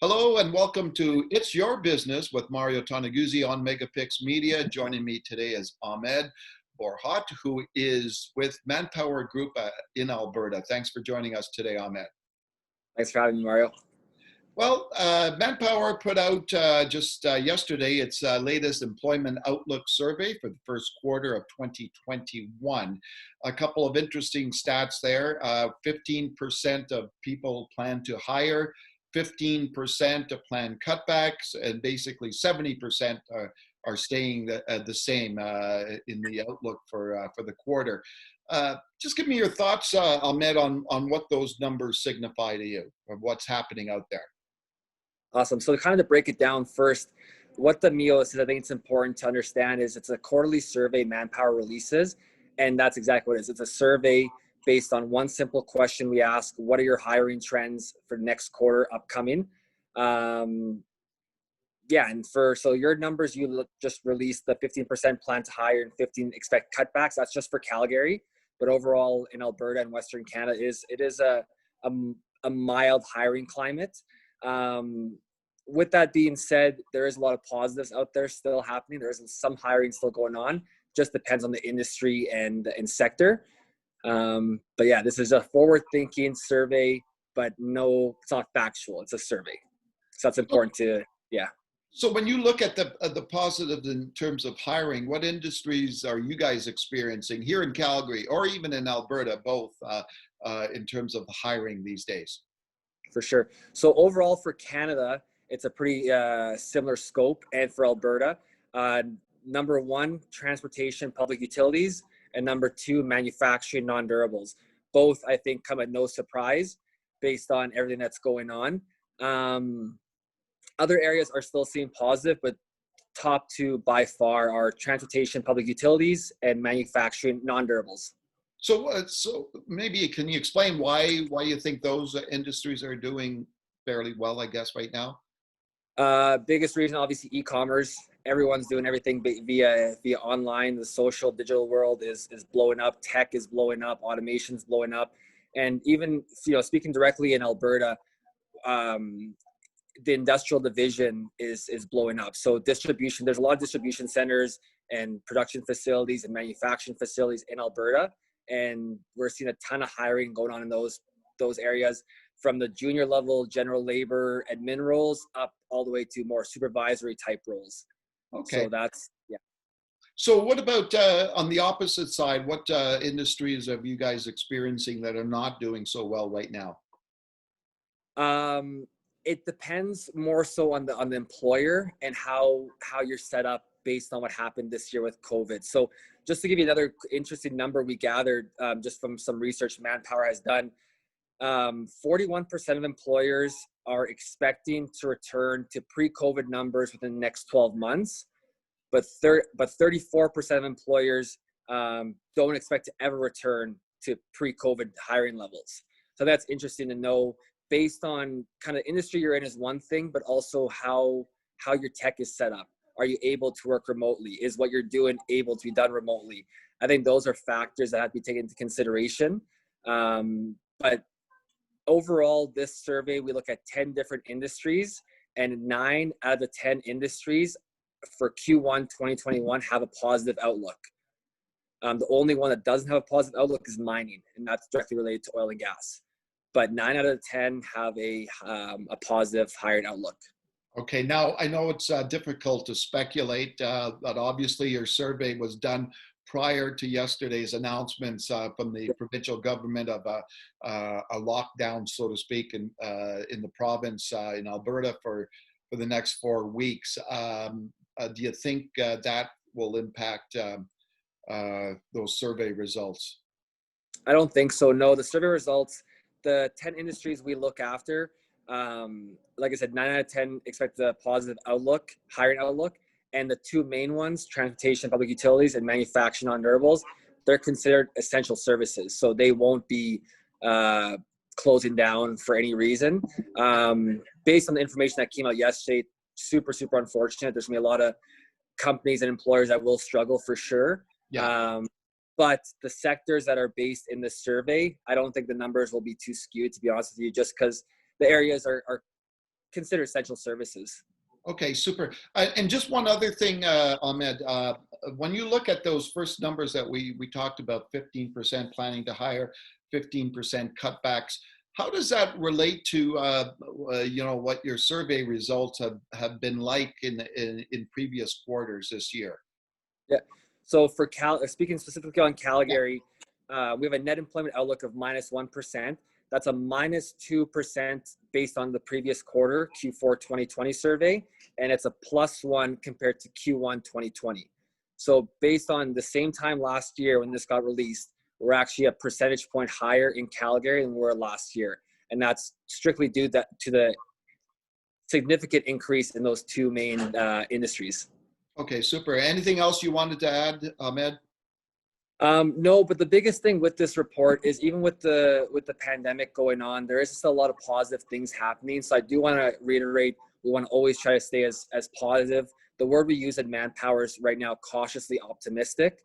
Hello and welcome to It's Your Business with Mario Toneguzzi on Megapix Media. Joining me today is Ahmed Borhot, who is with Manpower Group in Alberta. Thanks for joining us today, Ahmed. Thanks for having me, Mario. Well, Manpower put out just yesterday its latest employment outlook survey for the first quarter of 2021. A couple of interesting stats there. 15% of people plan to hire, 15% of planned cutbacks, and basically 70% are staying the same in the outlook for the quarter. Just give me your thoughts, Ahmed, on what those numbers signify to you, of what's happening out there. Awesome. So to break it down first, what the MEO is, I think it's important to understand, is it's a quarterly survey Manpower releases, and that's exactly what it is. It's a survey based on one simple question we ask: what are your hiring trends for next quarter upcoming? And so your numbers, just released the 15% plan to hire and 15 expect cutbacks. That's just for Calgary, but overall in Alberta and Western Canada, it is a mild hiring climate. With that being said, there is a lot of positives out there still happening. There is some hiring still going on. Just depends on the industry and sector. But yeah, this is a forward-thinking survey, but no, it's not factual. It's a survey, so that's important to. So when you look at the positives in terms of hiring, what industries are you guys experiencing here in Calgary or even in Alberta, both in terms of hiring these days? For sure. So overall for Canada, it's a pretty similar scope, and for Alberta, number one, transportation, public utilities, and number two, manufacturing, non-durables. Both, I think, come at no surprise based on everything that's going on. Other areas are still seeing positive, but top two by far are transportation, public utilities, and manufacturing, non-durables. So maybe can you explain why you think those industries are doing fairly well, I guess, right now? Biggest reason, obviously, e-commerce. Everyone's doing everything via online. The social digital world is blowing up. Tech is blowing up. Automation's blowing up. And even, speaking directly in Alberta, the industrial division is blowing up. So distribution, there's a lot of distribution centers and production facilities and manufacturing facilities in Alberta. And we're seeing a ton of hiring going on in those areas, from the junior level general labor admin roles up all the way to more supervisory type roles. Okay. So that's, yeah. So what about on the opposite side? What industries are you guys experiencing that are not doing so well right now? It depends more so on the employer and how you're set up based on what happened this year with COVID. So just to give you another interesting number we gathered just from some research Manpower has done, 41% of employers are expecting to return to pre-COVID numbers within the next 12 months, but 34% of employers don't expect to ever return to pre-COVID hiring levels. So that's interesting to know. Based on kind of industry you're in is one thing, but also how your tech is set up. Are you able to work remotely? Is what you're doing able to be done remotely? I think those are factors that have to be taken into consideration. But overall, this survey, we look at 10 different industries, and 9 out of the 10 industries for Q1 2021 have a positive outlook. The only one that doesn't have a positive outlook is mining, and that's directly related to oil and gas. But 9 out of 10 have a positive hiring outlook. Okay, now I know it's difficult to speculate, but obviously your survey was done prior to yesterday's announcements from the provincial government of a lockdown, so to speak, in the province in Alberta for the next 4 weeks. Do you think that will impact those survey results? I don't think so. No, the survey results, the 10 industries we look after, like I said, 9 out of 10 expect a positive outlook, hiring outlook. And the 2 main ones, transportation, public utilities, and manufacturing, non-durables, they're considered essential services. So they won't be closing down for any reason. Based on the information that came out yesterday, super, super unfortunate. There's going to be a lot of companies and employers that will struggle for sure. Yeah. But the sectors that are based in the survey, I don't think the numbers will be too skewed, to be honest with you, just because the areas are consider essential services. Okay, super. And just one other thing, Ahmed, when you look at those first numbers that we talked about, 15% planning to hire, 15% cutbacks, how does that relate to what your survey results have been like in previous quarters this year? Yeah. So for speaking specifically on Yeah. Calgary, we have a net employment outlook of -1%. That's a -2% based on the previous quarter, Q4 2020 survey, and it's a +1 compared to Q1 2020. So based on the same time last year when this got released, we're actually a percentage point higher in Calgary than we were last year. And that's strictly due to the significant increase in those two main industries. Okay, super. Anything else you wanted to add, Ahmed? No, but the biggest thing with this report is even with the pandemic going on, there is still a lot of positive things happening. So I do want to reiterate, we want to always try to stay as positive. The word we use at Manpower is right now cautiously optimistic.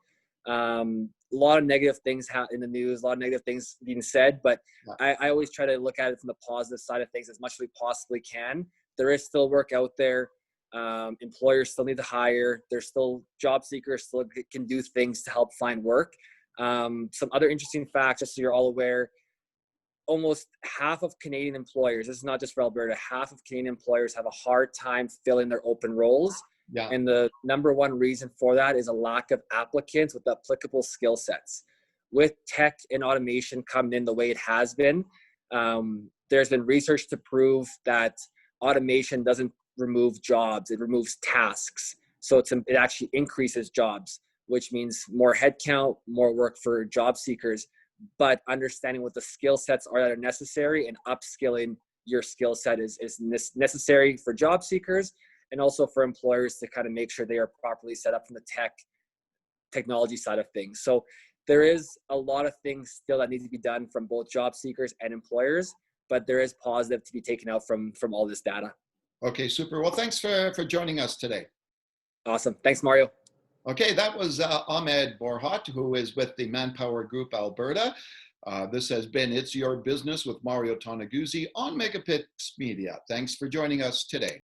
A lot of negative things in the news, a lot of negative things being said, but I always try to look at it from the positive side of things as much as we possibly can. There is still work out there. Employers still need to hire. There's still job seekers still can do things to help find work. Some other interesting facts, just so you're all aware, almost half of Canadian employers, this is not just for Alberta, half of Canadian employers have a hard time filling their open roles. Yeah. And the number one reason for that is a lack of applicants with applicable skill sets. With tech and automation coming in the way it has been, there's been research to prove that automation doesn't remove jobs, it removes tasks. So it actually increases jobs, which means more headcount, more work for job seekers, but understanding what the skill sets are that are necessary and upskilling your skill set is necessary for job seekers and also for employers to kind of make sure they are properly set up from the technology side of things. So there is a lot of things still that need to be done from both job seekers and employers, but there is positive to be taken out from all this data. Okay, super. Well, thanks for joining us today. Awesome. Thanks, Mario. Okay, that was Ahmed Borhot, who is with the Manpower Group Alberta. This has been It's Your Business with Mario Toneguzzi on Megapix Media. Thanks for joining us today.